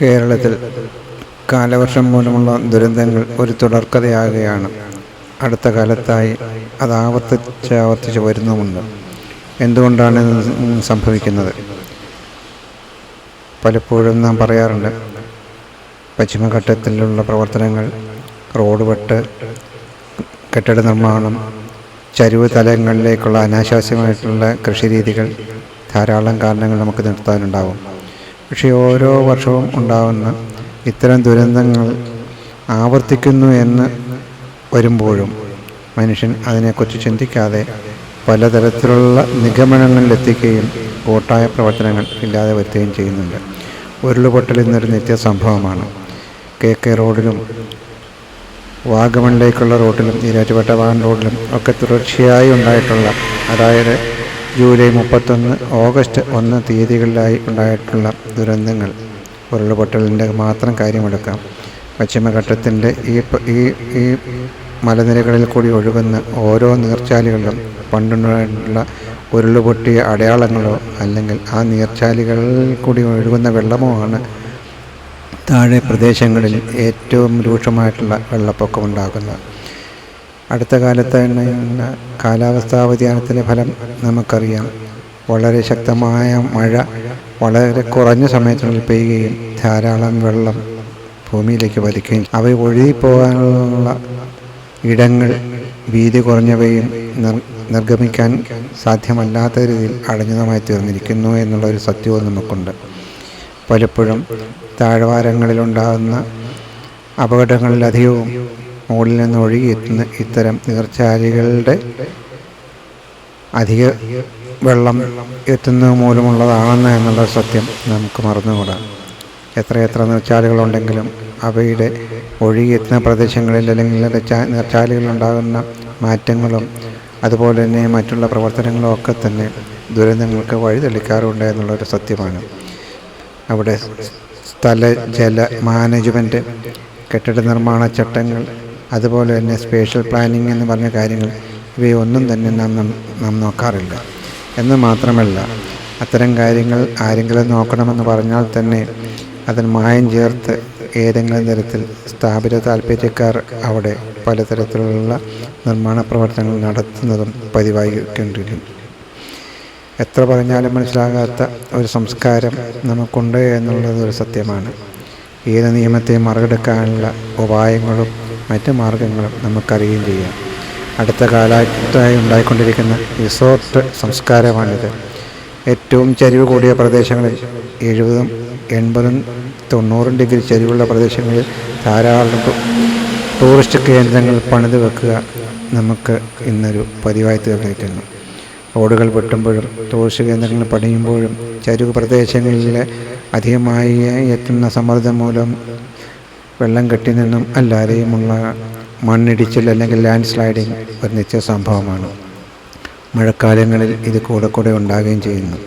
കേരളത്തിൽ കാലവർഷം മൂലമുള്ള ദുരന്തങ്ങൾ ഒരു തുടർക്കഥയാകുകയാണ്. അടുത്ത കാലത്തായി അത് ആവർത്തിച്ച് വരുന്നുമുണ്ട്. എന്തുകൊണ്ടാണ് ഇത് സംഭവിക്കുന്നത്? പലപ്പോഴും നാം പറയാറുണ്ട്, പശ്ചിമഘട്ടത്തിലുള്ള പ്രവർത്തനങ്ങൾ, റോഡ് വെട്ട്, കെട്ടിട നിർമ്മാണം, ചരിവ് തലങ്ങളിലേക്കുള്ള അനാശാസ്യമായിട്ടുള്ള കൃഷിരീതികൾ, ധാരാളം കാരണങ്ങൾ നമുക്ക് നിർത്താനുണ്ടാവും. പക്ഷേ ഓരോ വർഷവും ഉണ്ടാകുന്ന ഇത്തരം ദുരന്തങ്ങൾ ആവർത്തിക്കുന്നു എന്ന് വരുമ്പോഴും മനുഷ്യൻ അതിനെക്കുറിച്ച് ചിന്തിക്കാതെ പലതരത്തിലുള്ള നിഗമനങ്ങളിലെത്തിക്കുകയും കൂട്ടായ പ്രവർത്തനങ്ങൾ ഇല്ലാതെ വരുത്തുകയും ചെയ്യുന്നുണ്ട്. ഉരുളുപൊട്ടൽ ഇന്നൊരു നിത്യസംഭവമാണ്. KK റോഡിലും വാഗമണിലേക്കുള്ള റോഡിലും ഈരാറ്റുപേട്ട റോഡിലും ഒക്കെ തുടർച്ചയായി ഉണ്ടായിട്ടുള്ള, അതായത് ജൂലൈ 31, ഓഗസ്റ്റ് 1 തീയതികളിലായി ഉണ്ടായിട്ടുള്ള ദുരന്തങ്ങൾ, ഉരുളുപൊട്ടലിൻ്റെ മാത്രം കാര്യമെടുക്കാം. പശ്ചിമഘട്ടത്തിൻ്റെ ഈ മലനിരകളിൽ കൂടി ഒഴുകുന്ന ഓരോ നീർച്ചാലുകളിലും പണ്ടുണ്ടായിട്ടുള്ള ഉരുളുപൊട്ടിയ അടയാളങ്ങളോ അല്ലെങ്കിൽ ആ നീർച്ചാലുകളിൽ കൂടി ഒഴുകുന്ന വെള്ളമോ ആണ് താഴെ പ്രദേശങ്ങളിൽ ഏറ്റവും രൂക്ഷമായിട്ടുള്ള വെള്ളപ്പൊക്കം ഉണ്ടാകുന്നത്. അടുത്ത കാലത്ത് കാലാവസ്ഥാ വ്യതിയാനത്തിൻ്റെ ഫലം നമുക്കറിയാം. വളരെ ശക്തമായ മഴ വളരെ കുറഞ്ഞ സമയത്തിനുള്ളിൽ പെയ്യുകയും ധാരാളം വെള്ളം ഭൂമിയിലേക്ക് പതിക്കുകയും അവ ഒഴുകിപ്പോകാനുള്ള ഇടങ്ങൾ വീതി കുറഞ്ഞവയും നിർഗമിക്കാൻ സാധ്യമല്ലാത്ത രീതിയിൽ അടഞ്ഞതുമായി തീർന്നിരിക്കുന്നു എന്നുള്ളൊരു സത്യവും നമുക്കുണ്ട്. പലപ്പോഴും താഴ്വാരങ്ങളിലുണ്ടാകുന്ന അപകടങ്ങളിലധികവും മുകളിൽ നിന്ന് ഒഴുകിയെത്തുന്ന ഇത്തരം നീർച്ചാലുകളുടെ അധിക വെള്ളം എത്തുന്നത് മൂലമുള്ളതാണെന്ന് എന്നുള്ള സത്യം നമുക്ക് മറന്നുകൂടാ. എത്രയെത്ര നീർച്ചാലുകളുണ്ടെങ്കിലും അവയുടെ ഒഴുകിയെത്തുന്ന പ്രദേശങ്ങളിൽ അല്ലെങ്കിൽ നീർച്ചാലുകളിലുണ്ടാകുന്ന മാറ്റങ്ങളും അതുപോലെ തന്നെ മറ്റുള്ള പ്രവർത്തനങ്ങളും ഒക്കെ തന്നെ ദുരന്തങ്ങൾക്ക് വഴിതെളിക്കാറുണ്ട് എന്നുള്ളൊരു സത്യമാണ്. അവിടെ സ്ഥല ജല മാനേജ്മെൻറ്റ്, കെട്ടിട നിർമ്മാണ ചട്ടങ്ങൾ, അതുപോലെ തന്നെ സ്പേഷ്യൽ പ്ലാനിങ് എന്ന് പറഞ്ഞ കാര്യങ്ങൾ, ഇവയൊന്നും തന്നെ നാം നോക്കാറില്ല. എന്ന് മാത്രമല്ല, അത്തരം കാര്യങ്ങൾ ആരെങ്കിലും നോക്കണമെന്ന് പറഞ്ഞാൽ തന്നെ അതിന് മായം ചേർത്ത് ഏതെങ്കിലും തരത്തിൽ സ്ഥാപിത താല്പര്യക്കാർ അവിടെ പലതരത്തിലുള്ള നിർമ്മാണ പ്രവർത്തനങ്ങൾ നടത്തുന്നതും പതിവായിക്കൊണ്ടിരിക്കും. എത്ര പറഞ്ഞാലും മനസ്സിലാകാത്ത ഒരു സംസ്കാരം നമുക്കുണ്ട് എന്നുള്ളത് ഒരു സത്യമാണ്. ഏത് നിയമത്തെയും മറികടക്കാനുള്ള ഉപായങ്ങളും മറ്റ് മാർഗങ്ങളും നമുക്കറിയുകയും ചെയ്യാം. അടുത്ത കാലത്തായി ഉണ്ടായിക്കൊണ്ടിരിക്കുന്ന റിസോർട്ട് സംസ്കാരമാണിത്. ഏറ്റവും ചരിവ് കൂടിയ പ്രദേശങ്ങളിൽ 70, 80, 90 ഡിഗ്രി ചരിവുള്ള പ്രദേശങ്ങളിൽ ധാരാളം ടൂറിസ്റ്റ് കേന്ദ്രങ്ങൾ പണിത് വെക്കുക നമുക്ക് ഇന്നൊരു പതിവായി തീർന്നിരിക്കുന്നു. റോഡുകൾ വെട്ടുമ്പോഴും ടൂറിസ്റ്റ് കേന്ദ്രങ്ങൾ പണിയുമ്പോഴും ചരിവ് പ്രദേശങ്ങളിൽ അധികമായി എത്തുന്ന സമ്മർദ്ദം മൂലം വെള്ളം കെട്ടി നിന്നും അല്ലാതെയുമുള്ള മണ്ണിടിച്ചിൽ അല്ലെങ്കിൽ ലാൻഡ് സ്ലൈഡിങ് ഒരു നിത്യസംഭവമാണ്. മഴക്കാലങ്ങളിൽ ഇത് കൂടെ ഉണ്ടാകുകയും ചെയ്യുന്നു.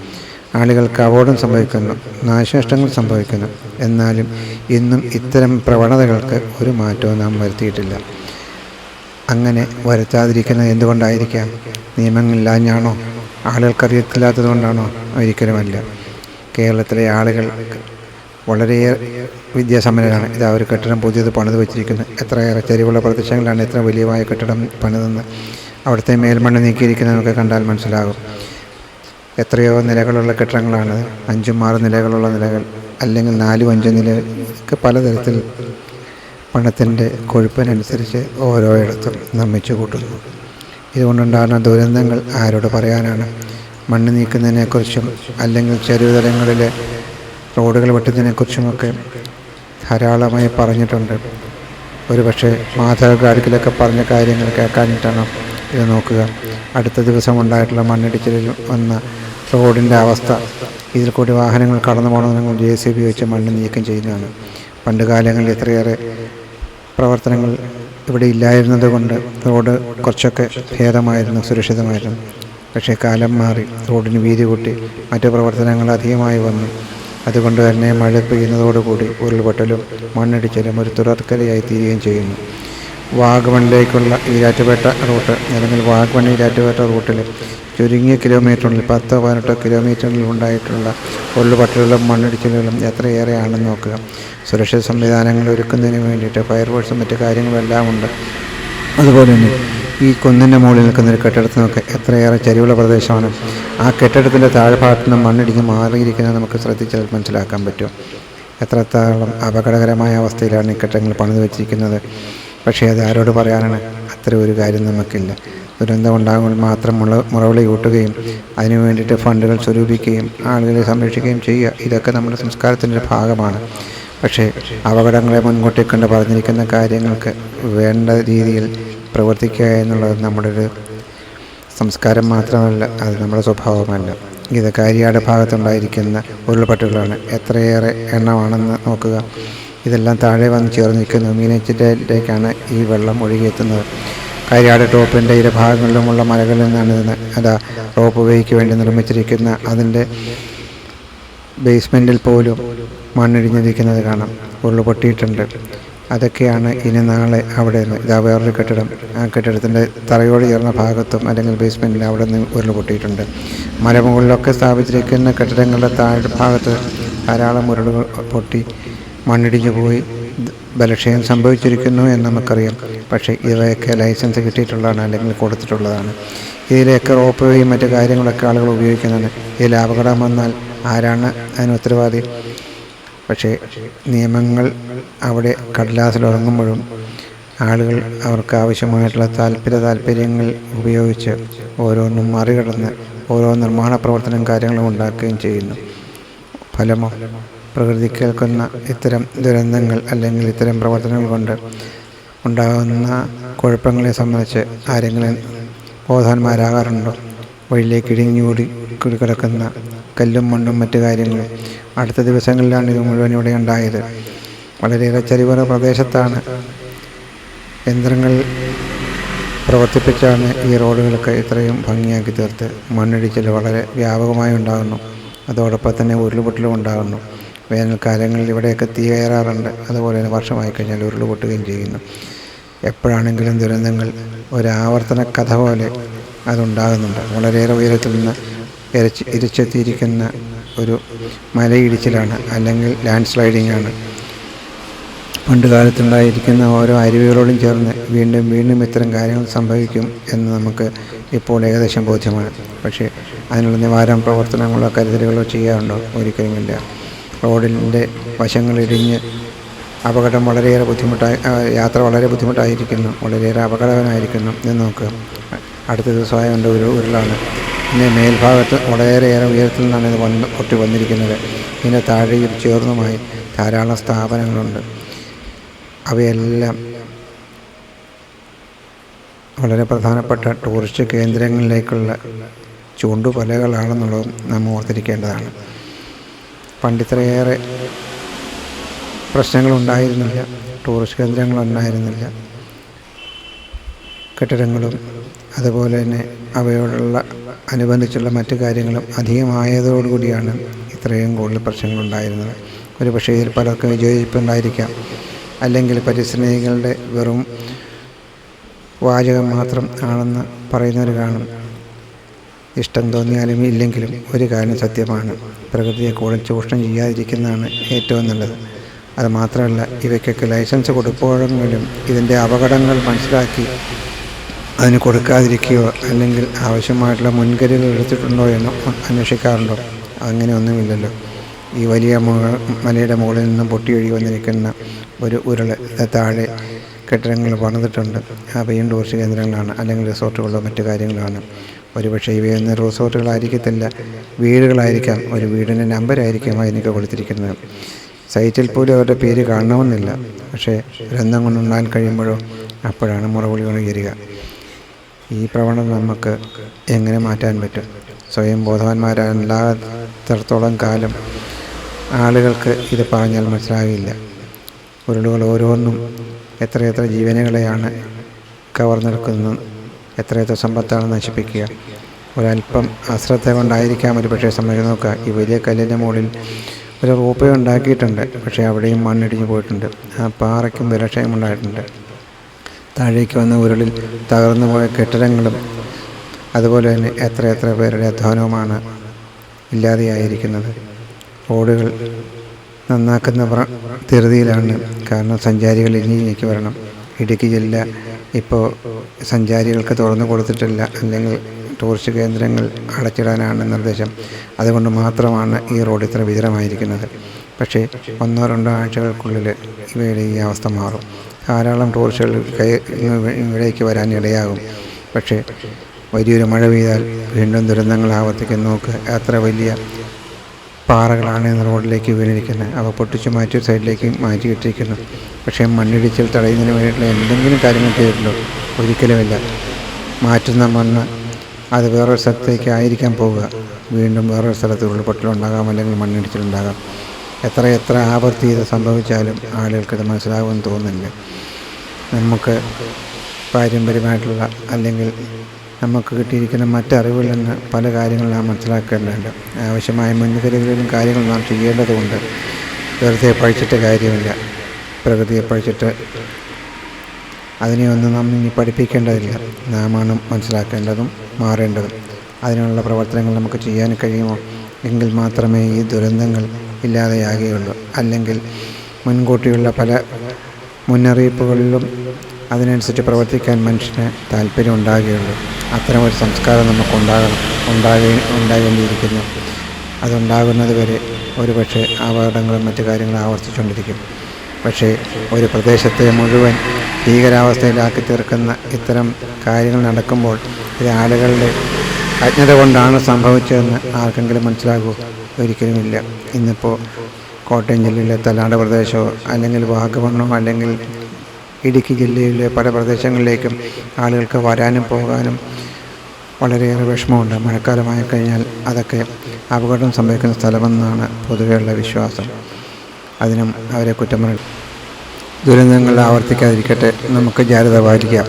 ആളുകൾക്ക് അപകടം സംഭവിക്കുന്നു, നാശനഷ്ടങ്ങൾ സംഭവിക്കുന്നു. എന്നാലും ഇന്നും ഇത്തരം പ്രവണതകൾക്ക് ഒരു മാറ്റവും നാം വരുത്തിയിട്ടില്ല. അങ്ങനെ വരുത്താതിരിക്കുന്നത് എന്തുകൊണ്ടായിരിക്കാം? നിയമങ്ങളില്ലാഞ്ഞാണോ? ആളുകൾക്കറിയത്തില്ലാത്തത് കൊണ്ടാണോ? ഒരിക്കലുമല്ല. കേരളത്തിലെ ആളുകൾ വളരെയേറെ വിദ്യാസമ്പന്നരാണ്. ഇതാ ഒരു കെട്ടിടം പുതിയത് പണിത് വെച്ചിരിക്കുന്നു. എത്രയേറെ ചരിവുള്ള പ്രദേശങ്ങളിലാണ് എത്ര വലിയമായ കെട്ടിടം പണിതെന്ന് അവിടുത്തെ മേൽമണ്ണ് നീക്കിയിരിക്കുന്നതൊക്കെ കണ്ടാൽ മനസ്സിലാകും. എത്രയോ നിലകളുള്ള കെട്ടിടങ്ങളാണ്, 5, 6 നിലകളുള്ള നിലകൾ, അല്ലെങ്കിൽ 4, 5 നിലയ്ക്ക് പലതരത്തിൽ പണത്തിൻ്റെ കൊഴുപ്പിനനുസരിച്ച് ഓരോയിടത്തും നിർമ്മിച്ചു കൂട്ടുന്നു. ഇതുകൊണ്ടുണ്ടാകുന്ന ദുരന്തങ്ങൾ ആരോട് പറയാനാണ്? മണ്ണ് നീക്കുന്നതിനെക്കുറിച്ചും അല്ലെങ്കിൽ ചെറുതലങ്ങളിലെ റോഡുകൾ വെട്ടുന്നതിനെക്കുറിച്ചുമൊക്കെ ധാരാളമായി പറഞ്ഞിട്ടുണ്ട്. ഒരുപക്ഷെ മാധവ് ഗാഡ്ഗിലൊക്കെ പറഞ്ഞ കാര്യങ്ങൾ കേൾക്കാനിട്ടാണ് ഇത് നോക്കുക. അടുത്ത ദിവസം ഉണ്ടായിട്ടുള്ള മണ്ണിടിച്ചിലിൽ വന്ന റോഡിൻ്റെ അവസ്ഥ, ഇതിൽ കൂടി വാഹനങ്ങൾ കടന്നു പോകണമെങ്കിൽ JCB വെച്ച് മണ്ണ് നീക്കം ചെയ്യുന്നതാണ്. പണ്ട് കാലങ്ങളിൽ ഇത്രയേറെ പ്രവർത്തനങ്ങൾ ഇവിടെ ഇല്ലായിരുന്നത് കൊണ്ട് റോഡ് കുറച്ചൊക്കെ ഭേദമായിരുന്നു, സുരക്ഷിതമായിരുന്നു. പക്ഷേ കാലം മാറി, റോഡിന് വീതി കൂട്ടി, മറ്റു പ്രവർത്തനങ്ങൾ അധികമായി വന്നു. അതുകൊണ്ട് തന്നെ മഴ പെയ്യുന്നതോടുകൂടി ഉരുൾപൊട്ടലും മണ്ണിടിച്ചിലും ഒരു തുടർക്കഥയായി തീരുകയും ചെയ്യുന്നു. വാഗമണിലേക്കുള്ള ഈരാറ്റുപേട്ട റൂട്ട് അല്ലെങ്കിൽ വാഗമൺ ഈരാറ്റുപേട്ട റൂട്ടിൽ ചുരുങ്ങിയ കിലോമീറ്ററിൽ 10-18 കിലോമീറ്ററിൽ ഉണ്ടായിട്ടുള്ള ഉരുൾപൊട്ടലുകളും മണ്ണിടിച്ചിലുകളും എത്രയേറെയാണെന്ന് നോക്കുക. സുരക്ഷാ സംവിധാനങ്ങൾ ഒരുക്കുന്നതിന് വേണ്ടിയിട്ട് ഫയർഫോഴ്സും മറ്റു കാര്യങ്ങളെല്ലാം ഉണ്ട്. അതുപോലെ തന്നെ ഈ കുന്നിൻ്റെ മുകളിൽ നിൽക്കുന്ന ഒരു കെട്ടിടത്തിൽ നോക്കുക, എത്രയേറെ ചരിവുള്ള പ്രദേശമാണ്. ആ കെട്ടിടത്തിൻ്റെ താഴ്ഭാഗത്ത് നിന്ന് മണ്ണിടിഞ്ഞ് മാറിയിരിക്കുന്നത് നമുക്ക് ശ്രദ്ധിച്ചാൽ മനസ്സിലാക്കാൻ പറ്റും. എത്രത്തോളം അപകടകരമായ അവസ്ഥയിലാണ് ഈ കെട്ടിടങ്ങൾ പണിത് വെച്ചിരിക്കുന്നത്. പക്ഷേ അത് ആരോട് പറയാനാണ്? അത്തരം ഒരു കാര്യം നമുക്കില്ല. ദുരന്തം ഉണ്ടാകുമ്പോൾ മാത്രം മുറവിളി കൂട്ടുകയും അതിനു വേണ്ടിയിട്ട് ഫണ്ടുകൾ സ്വരൂപിക്കുകയും ആളുകളെ സംരക്ഷിക്കുകയും ചെയ്യുക, ഇതൊക്കെ നമ്മുടെ സംസ്കാരത്തിൻ്റെ ഭാഗമാണ്. പക്ഷേ അപകടങ്ങളെ മുൻകൂട്ടി കണ്ട് പറഞ്ഞിരിക്കുന്ന കാര്യങ്ങൾക്ക് വേണ്ട രീതിയിൽ പ്രവർത്തിക്കുക എന്നുള്ളത് നമ്മുടെ ഒരു സംസ്കാരം മാത്രമല്ല, അത് നമ്മുടെ സ്വഭാവമല്ല. ഇത് കാരിയാട് ഭാഗത്തുണ്ടായിരിക്കുന്ന ഉരുൾപൊട്ടലുകളാണ്. എത്രയേറെ എണ്ണമാണെന്ന് നോക്കുക. ഇതെല്ലാം താഴെ വന്ന് ചേർന്ന് നിൽക്കുന്നു. മീനച്ചിലേക്കാണ് ഈ വെള്ളം ഒഴുകിയെത്തുന്നത്. കാരിയാട് ടോപ്പിൻ്റെ ഇരു ഭാഗങ്ങളിലുമുള്ള മലകളിൽ നിന്നാണ് അതാ റോപ്പ് വേയ്ക്ക് വേണ്ടി നിർമ്മിച്ചിരിക്കുന്ന അതിൻ്റെ ബേസ്മെൻറ്റിൽ പോലും മണ്ണിടിഞ്ഞിരിക്കുന്നത് കാണാം. ഉരുൾ പൊട്ടിയിട്ടുണ്ട്. അതൊക്കെയാണ് ഇനി നാളെ അവിടെ നിന്ന് ഇതാ വേറൊരു കെട്ടിടം, ആ കെട്ടിടത്തിൻ്റെ തറയോട് ചേർന്ന ഭാഗത്തും അല്ലെങ്കിൽ ബേസ്മെൻറ്റിൽ അവിടെ നിന്ന് ഉരുൾ പൊട്ടിയിട്ടുണ്ട്. മലമുകളിലൊക്കെ സ്ഥാപിച്ചിരിക്കുന്ന കെട്ടിടങ്ങളുടെ താഴ്ഭാഗത്ത് ധാരാളം ഉരുളുകൾ പൊട്ടി മണ്ണിടിഞ്ഞു പോയി ബലക്ഷയം സംഭവിച്ചിരിക്കുന്നു എന്ന് നമുക്കറിയാം. പക്ഷേ ഇവയൊക്കെ ലൈസൻസ് കിട്ടിയിട്ടുള്ളതാണ് അല്ലെങ്കിൽ കൊടുത്തിട്ടുള്ളതാണ്. ഇതിലേക്ക് റോപ്പ് വേയും മറ്റു കാര്യങ്ങളൊക്കെ ആളുകൾ ഉപയോഗിക്കുന്നതാണ്. ഇതിൽ അപകടം വന്നാൽ ആരാണ് അതിന് ഉത്തരവാദി? പക്ഷേ നിയമങ്ങൾ അവിടെ കടലാസിലുറങ്ങുമ്പോഴും ആളുകൾ അവർക്ക് ആവശ്യമായിട്ടുള്ള താല്പര്യങ്ങൾ ഉപയോഗിച്ച് ഓരോന്നും മറികടന്ന് ഓരോ നിർമ്മാണ പ്രവർത്തനം കാര്യങ്ങളും ഉണ്ടാക്കുകയും ചെയ്യുന്നു. ഫലമോ പ്രകൃതി കേൾക്കുന്ന ഇത്തരം ദുരന്തങ്ങൾ അല്ലെങ്കിൽ ഇത്തരം പ്രവർത്തനങ്ങൾ കൊണ്ട് ഉണ്ടാകുന്ന കുഴപ്പങ്ങളെ സംബന്ധിച്ച് ആരെങ്കിലും ബോധവാന്മാരാകാറുണ്ടോ? വഴിയിലേക്ക് ഇടിഞ്ഞുകൂടി കിടക്കുന്ന കല്ലും മണ്ണും മറ്റു കാര്യങ്ങളും. അടുത്ത ദിവസങ്ങളിലാണ് ഇത് മുഴുവൻ ഇവിടെ ഉണ്ടായത്. വളരെയേറെ ചരിവുള്ള പ്രദേശത്താണ്. യന്ത്രങ്ങൾ പ്രവർത്തിപ്പിച്ചാണ് ഈ റോഡുകളൊക്കെ ഇത്രയും ഭംഗിയാക്കി തീർത്ത്. മണ്ണിടിച്ചിൽ വളരെ വ്യാപകമായി ഉണ്ടാകുന്നു. അതോടൊപ്പം തന്നെ ഉരുൾപൊട്ടലും ഉണ്ടാകുന്നു. വേനൽക്കാലങ്ങളിൽ ഇവിടെയൊക്കെ തീ കയറാറുണ്ട്. അതുപോലെ തന്നെ വർഷമായി കഴിഞ്ഞാൽ ഉരുൾ പൊട്ടുകയും ചെയ്യുന്നു. എപ്പോഴാണെങ്കിലും ദുരന്തങ്ങൾ ഒരാവർത്തന കഥ പോലെ അതുണ്ടാകുന്നുണ്ട്. വളരെയേറെ ഉയരത്തിൽ നിന്ന് ഇരിച്ചെത്തിയിരിക്കുന്ന ഒരു മലയിടിച്ചിലാണ് അല്ലെങ്കിൽ ലാൻഡ് സ്ലൈഡിംഗ് ആണ്. പണ്ട് കാലത്തുണ്ടായിരിക്കുന്ന ഓരോ അരുവികളോടും ചേർന്ന് വീണ്ടും വീണ്ടും ഇത്തരം കാര്യങ്ങൾ സംഭവിക്കും എന്ന് നമുക്ക് ഇപ്പോൾ ഏകദേശം ബോധ്യമാണ്. പക്ഷേ അതിനുള്ള നിവാരണ പ്രവർത്തനങ്ങളോ കരുതലുകളോ ചെയ്യാറുണ്ടോ? ഒരിക്കലുമില്ല. റോഡിൻ്റെ വശങ്ങളിടിഞ്ഞ് അപകടം വളരെയേറെ യാത്ര വളരെ ബുദ്ധിമുട്ടായിരിക്കുന്നു, വളരെയേറെ അപകടകരമായിരിക്കുന്നു എന്ന് നോക്കുക. അടുത്ത ദിവസമായ ഒരു ഉരുളാണ്. ഇതിൻ്റെ മേൽഭാഗത്ത് വളരെയേറെ ഉയരത്തിൽ നിന്നാണ് ഇത് പൊട്ടി വന്നിരിക്കുന്നത്. ഇതിൻ്റെ താഴെയും ചേർന്നുമായി ധാരാളം സ്ഥാപനങ്ങളുണ്ട്. അവയെല്ലാം വളരെ പ്രധാനപ്പെട്ട ടൂറിസ്റ്റ് കേന്ദ്രങ്ങളിലേക്കുള്ള ചൂണ്ടുപലകളാണെന്നുള്ളതും നാം ഓർത്തിരിക്കേണ്ടതാണ്. പണ്ടിത്രയേറെ പ്രശ്നങ്ങളുണ്ടായിരുന്നില്ല, ടൂറിസ്റ്റ് കേന്ദ്രങ്ങളുണ്ടായിരുന്നില്ല. കെട്ടിടങ്ങളും അതുപോലെ തന്നെ അവയോടുള്ള അനുബന്ധിച്ചുള്ള മറ്റു കാര്യങ്ങളും അധികമായതോടുകൂടിയാണ് ഇത്രയും കൂടുതൽ പ്രശ്നങ്ങളുണ്ടായിരുന്നത്. ഒരു പക്ഷേ ഇതിൽ പലർക്കും വിജയിപ്പുണ്ടായിരിക്കാം, അല്ലെങ്കിൽ പരിസ്ഥിതികളുടെ വെറും വാചകം മാത്രം ആണെന്ന് പറയുന്നവർ കാണും. ഇഷ്ടം തോന്നിയാലും ഇല്ലെങ്കിലും ഒരു കാര്യം സത്യമാണ്, പ്രകൃതിയെ കൂടുതൽ ചൂഷണം ചെയ്യാതിരിക്കുന്നതാണ് ഏറ്റവും നല്ലത്. അത് മാത്രമല്ല, ഇവയ്ക്കൊക്കെ ലൈസൻസ് കൊടുക്കുമ്പോഴെങ്കിലും ഇതിൻ്റെ അപകടങ്ങൾ മനസ്സിലാക്കി അതിന് കൊടുക്കാതിരിക്കുകയോ അല്ലെങ്കിൽ ആവശ്യമായിട്ടുള്ള മുൻകരുതൽ എടുത്തിട്ടുണ്ടോ എന്ന് അന്വേഷിക്കാറുണ്ടോ? അങ്ങനെയൊന്നുമില്ലല്ലോ. ഈ വലിയ മലയുടെ മുകളിൽ നിന്നും പൊട്ടിയൊഴുകി വന്നിരിക്കുന്ന ഒരു ഉരുൾ താഴെ കെട്ടിടങ്ങൾ പണിതിട്ടുണ്ട്. അവയും ടൂറിസ്റ്റ് കേന്ദ്രങ്ങളാണ്, അല്ലെങ്കിൽ റിസോർട്ടുകളോ മറ്റു കാര്യങ്ങളാണ്. ഒരുപക്ഷെ ഇവയൊന്നും റിസോർട്ടുകളായിരിക്കത്തില്ല, വീടുകളായിരിക്കാം. ഒരു വീടിൻ്റെ നമ്പരായിരിക്കാം അതിനൊക്കെ കൊടുത്തിരിക്കുന്നത്. സൈറ്റിൽ പോലും അവരുടെ പേര് കാണണമെന്നില്ല. പക്ഷേ ദുരന്തം കൊണ്ടുണ്ടാകാൻ കഴിയുമ്പോഴോ അപ്പോഴാണ് മുറവിളികൾ ഉയരുക. ഈ പ്രവണത നമുക്ക് എങ്ങനെ മാറ്റാൻ പറ്റും? സ്വയം ബോധവാന്മാരല്ലാത്തിടത്തോളം കാലം ആളുകൾക്ക് ഇത് പറഞ്ഞാൽ മനസ്സിലാകില്ല. ഉരുളുകൾ ഓരോന്നും എത്രയെത്ര ജീവനുകളെയാണ് കവർന്നെടുക്കുന്നത്, എത്രയെത്ര സമ്പത്താണ് നശിപ്പിക്കുക. ഒരല്പം അശ്രദ്ധ കൊണ്ടായിരിക്കാം ഒരു പക്ഷേ സംഭവിക്കുന്നത്. നോക്കുക, ഈ വലിയ കല്ലിൻ്റെ മുകളിൽ ഒരു റോപ്പ് ഉണ്ടാക്കിയിട്ടുണ്ട്, പക്ഷേ അവിടെയും മണ്ണിടിഞ്ഞ് പോയിട്ടുണ്ട്. ആ പാറയ്ക്കും ബലക്ഷയമുണ്ടായിട്ടുണ്ട്. താഴേക്ക് വന്ന ഉരുളിൽ തകർന്നു പോയ കെട്ടിടങ്ങളും അതുപോലെ തന്നെ എത്ര പേരുടെ അധ്വാനവുമാണ് ഇല്ലാതെയായിരിക്കുന്നത്. റോഡുകൾ നന്നാക്കുന്ന ധൃതിയിലാണ്. കാരണം സഞ്ചാരികൾ ഇനിക്ക് വരണം. ഇടുക്കി ജില്ല ഇപ്പോൾ സഞ്ചാരികൾക്ക് തുറന്നു കൊടുത്തിട്ടില്ല, അല്ലെങ്കിൽ ടൂറിസ്റ്റ് കേന്ദ്രങ്ങൾ അടച്ചിടാനാണ് നിർദ്ദേശം. അതുകൊണ്ട് മാത്രമാണ് ഈ റോഡ് ഇത്ര വിജനമായിരിക്കുന്നത്. പക്ഷേ 1-2 ആഴ്ചകൾക്കുള്ളിൽ ഇവയുടെ ഈ അവസ്ഥ മാറും. ധാരാളം ടൂറിസ്റ്റുകൾ ഇവിടേക്ക് വരാൻ ഇടയാകും. പക്ഷേ വലിയൊരു മഴ പെയ്താൽ വീണ്ടും ദുരന്തങ്ങൾ ആവർത്തിക്കും. നോക്ക്, എത്ര വലിയ പാറകളാണ് റോഡിലേക്ക് വീണിരിക്കുന്നത്. അവ പൊട്ടിച്ചു മാറ്റി സൈഡിലേക്ക് മാറ്റിയിട്ടിരിക്കുന്നു. പക്ഷേ മണ്ണിടിച്ചിൽ തടയുന്നതിന് വേണ്ടിയിട്ടുള്ള എന്തെങ്കിലും കാര്യങ്ങൾ ചെയ്തിട്ടുണ്ടോ? ഒരിക്കലുമില്ല. മാറ്റുന്ന മണ്ണ് അത് വേറൊരു സ്ഥലത്തേക്ക് ആയിരിക്കാൻ പോവുക. വീണ്ടും വേറൊരു സ്ഥലത്ത് ഉരുൾപൊട്ടലുണ്ടാകാം, അല്ലെങ്കിൽ മണ്ണിടിച്ചിലുണ്ടാകാം. എത്ര ആവർത്തി ഇത് സംഭവിച്ചാലും ആളുകൾക്കിത് മനസ്സിലാകുമെന്ന് തോന്നുന്നില്ല. നമുക്ക് പാരമ്പര്യമായിട്ടുള്ള അല്ലെങ്കിൽ നമുക്ക് കിട്ടിയിരിക്കുന്ന മറ്ററിവുകളിൽ നിന്ന് പല കാര്യങ്ങളും നാം മനസ്സിലാക്കേണ്ടതുണ്ട്. ആവശ്യമായ മുൻകരുതലും കാര്യങ്ങൾ നാം ചെയ്യേണ്ടതുണ്ട്. വെറുതെ പഴിച്ചിട്ട് കാര്യമില്ല. പ്രകൃതിയെ പഴിച്ചിട്ട് അതിനെയൊന്നും നാം ഇനി പഠിപ്പിക്കേണ്ടതില്ല. നാമാണ് മനസ്സിലാക്കേണ്ടതും മാറേണ്ടതും. അതിനുള്ള പ്രവർത്തനങ്ങൾ നമുക്ക് ചെയ്യാൻ കഴിയുമോ? എങ്കിൽ മാത്രമേ ഈ ദുരന്തങ്ങൾ ഇല്ലാതെയാകുകയുള്ളൂ. അല്ലെങ്കിൽ മുൻകൂട്ടിയുള്ള പല മുന്നറിയിപ്പുകളിലും അതിനനുസരിച്ച് പ്രവർത്തിക്കാൻ മനുഷ്യന് താല്പര്യം ഉണ്ടാകുകയുള്ളൂ. അത്തരമൊരു സംസ്കാരം നമുക്ക് ഉണ്ടാകേണ്ടിയിരിക്കുന്നു. അതുണ്ടാകുന്നത് വരെ ഒരുപക്ഷെ അപകടങ്ങളും മറ്റു കാര്യങ്ങളും ആവർത്തിച്ചുകൊണ്ടിരിക്കും. പക്ഷേ ഒരു പ്രദേശത്തെ മുഴുവൻ ഭീകരാവസ്ഥയിലാക്കി തീർക്കുന്ന ഇത്തരം കാര്യങ്ങൾ നടക്കുമ്പോൾ ഇത് ആളുകളുടെ അജ്ഞത കൊണ്ടാണ് സംഭവിച്ചതെന്ന് ആർക്കെങ്കിലും മനസ്സിലാകുമോ? ഒരിക്കലുമില്ല. ഇന്നിപ്പോൾ കോട്ടയം ജില്ലയിലെ തലാട് പ്രദേശമോ അല്ലെങ്കിൽ വാഗമണ്ണോ അല്ലെങ്കിൽ ഇടുക്കി ജില്ലയിലെ പല പ്രദേശങ്ങളിലേക്കും ആളുകൾക്ക് വരാനും പോകാനും വളരെയേറെ വിഷമമുണ്ട്. മഴക്കാലമായി കഴിഞ്ഞാൽ അതൊക്കെ അപകടം സംഭവിക്കുന്ന സ്ഥലമെന്നാണ് പൊതുവെയുള്ള വിശ്വാസം. അതിനും അവരെ കുറ്റം പറയും. ദുരന്തങ്ങൾ ആവർത്തിക്കാതിരിക്കട്ടെ. നമുക്ക് ജാഗ്രത പാലിക്കാം.